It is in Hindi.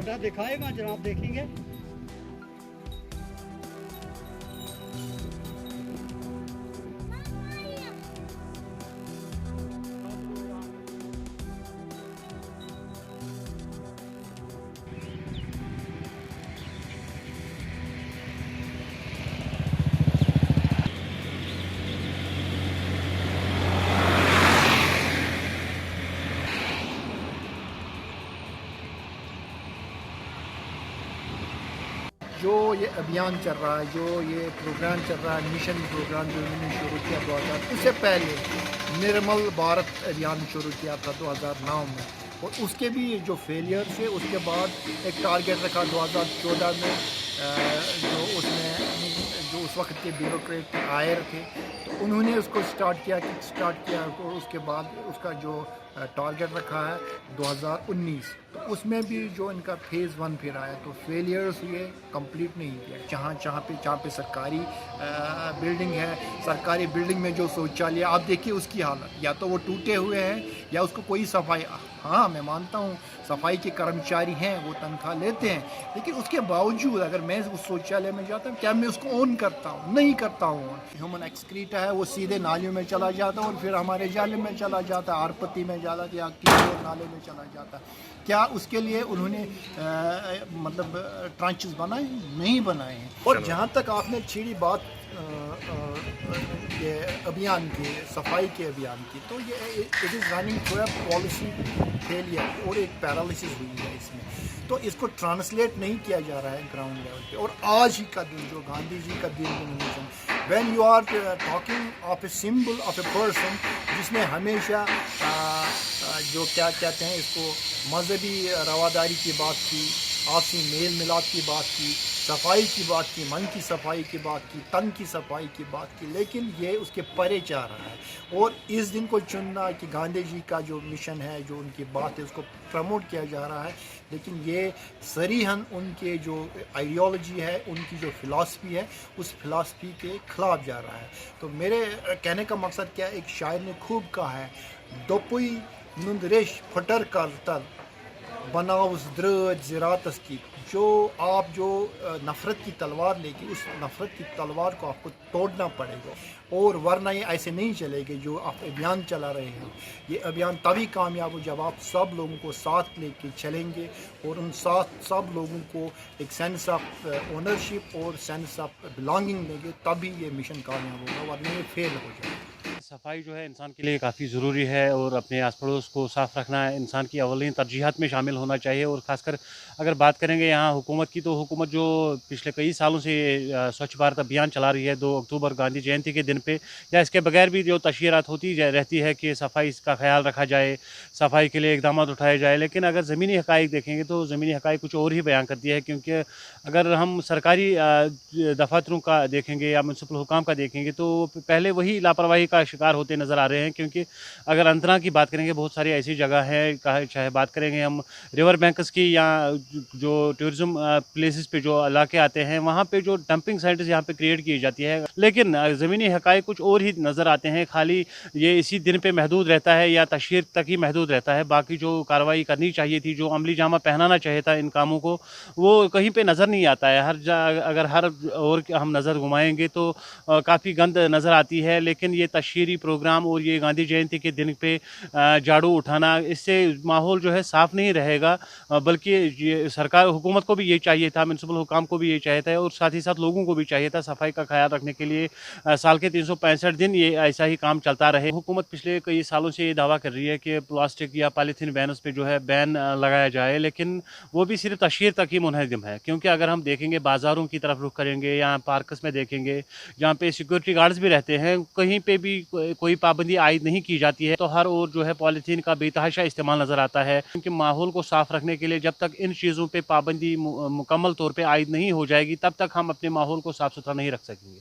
बेटा दिखाएगा जनाब, देखेंगे। जो ये अभियान चल रहा है, जो ये प्रोग्राम चल रहा है, मिशन प्रोग्राम जो इन्होंने शुरू किया 2000, उससे पहले निर्मल भारत अभियान शुरू किया था 2009 में, और उसके भी जो फेलियर थे, उसके बाद एक टारगेट रखा 2014 में, जो उस वक्त के ब्यूरोक्रेट आयर थे, तो उन्होंने उसको स्टार्ट किया और उसके बाद उसका जो टारगेट रखा है 2019, तो उसमें भी जो इनका फेज़ 1 फिर आया तो फेलियर्स हुए, कंप्लीट नहीं किया। जहाँ पे सरकारी बिल्डिंग है, सरकारी बिल्डिंग में जो शौचालय, आप देखिए उसकी हालत, या तो वो टूटे हुए हैं या उसको कोई सफाई, हाँ मैं मानता हूँ सफाई के कर्मचारी हैं, वो तनख्वाह लेते हैं, लेकिन उसके बावजूद अगर मैं उस शौचालय में जाता हूँ, क्या मैं उसको ऑन करता हूँ? नहीं करता हूँ। ह्यूमन एक्सक्रीटा है वो सीधे नालियों में चला जाता है और फिर हमारे जाले में चला जाता है, आरपत्ती में जाला या किसी और नाले में चला जाता है। क्या उसके लिए उन्होंने मतलब ट्रांचेस बनाए? नहीं बनाए हैं। और जहाँ तक आपने छेड़ी बात ये अभियान की, सफाई के अभियान की, तो ये it is running through a policy failure और एक पैरालिसिस हुई है इसमें, तो इसको ट्रांसलेट नहीं किया जा रहा है ग्राउंड लेवल पे। और आज ही का दिन जो गांधी जी का दिन, when you are talking of a symbol of a person जिसने हमेशा जो क्या कहते हैं इसको, मजहबी रवादारी की बात की, आपसी मेल मिलाप की बात की, सफाई की बात की, मन की सफाई की बात की, तन की सफाई की बात की, लेकिन ये उसके परे जा रहा है। और इस दिन को चुनना कि गांधी जी का जो मिशन है, जो उनकी बात है, उसको प्रमोट किया जा रहा है, लेकिन ये सरीहन उनके जो आइडियोलॉजी है, उनकी जो फ़िलासफ़ी है, उस फ़िलासफ़ी के ख़िलाफ़ जा रहा है। तो मेरे कहने का मकसद क्या है, एक शायर ने खूब कहा है, दोपुई नुंदरेश फटर करतल बनाउस द्रज ज़रातस की, जो आप जो नफ़रत की तलवार लेगी, उस नफ़रत की तलवार को आपको तोड़ना पड़ेगा, और वरना ये ऐसे नहीं चलेगी। जो आप अभियान चला रहे हैं, ये अभियान तभी कामयाब हो जब आप सब लोगों को साथ लेके चलेंगे और उन सब लोगों को एक सेंस ऑफ ओनरशिप और सेंस ऑफ बिलोंगिंग देंगे, तभी ये मिशन कामयाब होगा, वरना ये फेल हो जाएगा। सफाई जो है इंसान के लिए काफ़ी ज़रूरी है, और अपने आस पड़ोस को साफ़ रखना इंसान की अवलीन तरजीहात में शामिल होना चाहिए। और ख़ासकर अगर बात करेंगे यहाँ हुकूमत की, तो हुकूमत जो पिछले कई सालों से स्वच्छ भारत अभियान चला रही है, 2 अक्टूबर गांधी जयंती के दिन पे या इसके बगैर भी जो तशहीरात होती रहती है कि सफाई का ख्याल रखा जाए, सफाई के लिए इकदाम उठाए जाए, लेकिन अगर ज़मीनी हक़ाइक़ देखेंगे तो ज़मीनी हक़ाइक़ कुछ और ही बयान करती है। क्योंकि अगर हम सरकारी दफातरों का देखेंगे या म्युनिसिपल हुकाम का देखेंगे, तो पहले वही लापरवाही का शिकार होते नज़र आ रहे हैं। क्योंकि अगर अंतरा की बात करेंगे, बहुत सारी ऐसी जगह है, चाहे बात करेंगे हम रिवर बैंक्स की या जो टूरिज़्म प्लेसेस पे जो इलाके आते हैं, वहाँ पे जो डंपिंग साइट्स यहाँ पे क्रिएट की जाती है, लेकिन ज़मीनी हक़ाइक़ कुछ और ही नज़र आते हैं। खाली ये इसी दिन पे महदूद रहता है या तशहीर तक ही महदूद रहता है, बाकी जो कार्रवाई करनी चाहिए थी, जो अमली जामा पहनाना चाहिए था इन कामों को, वो कहीं पे नज़र नहीं आता है। अगर हर और हम नज़र घुमाएंगे तो काफ़ी गंद नज़र आती है। लेकिन ये तशहीरी प्रोग्राम और ये गांधी जयंती के दिन पे झाड़ू उठाना, इससे माहौल जो है साफ़ नहीं रहेगा, बल्कि ये सरकार हुकूमत को भी ये चाहिए था, म्युनिसिपल हुकाम को भी ये चाहिए था, और साथ ही साथ लोगों को भी चाहिए था सफाई का ख्याल रखने के लिए साल के 365 दिन ये ऐसा ही काम चलता रहे। हुकूमत पिछले कई सालों से ये दावा कर रही है कि प्लास्टिक या पॉलीथीन बैनर्स पे जो है बैन लगाया जाए, लेकिन वो भी सिर्फ तशहीर तक ही मुनहजम है। क्योंकि अगर हम देखेंगे, बाज़ारों की तरफ रुख करेंगे या पार्कस में देखेंगे, जहाँ पे सिक्योरिटी गार्ड्स भी रहते हैं, कहीं पे भी कोई पाबंदी आयद नहीं की जाती है। तो हर और जो है पॉलीथीन का बेतहाशा इस्तेमाल नज़र आता है। क्योंकि माहौल को साफ़ रखने के लिए जब तक इन चीज़ों पर पाबंदी मुकम्मल तौर पर आयद नहीं हो जाएगी, तब तक हम अपने माहौल को साफ़ सुथरा नहीं रख सकेंगे।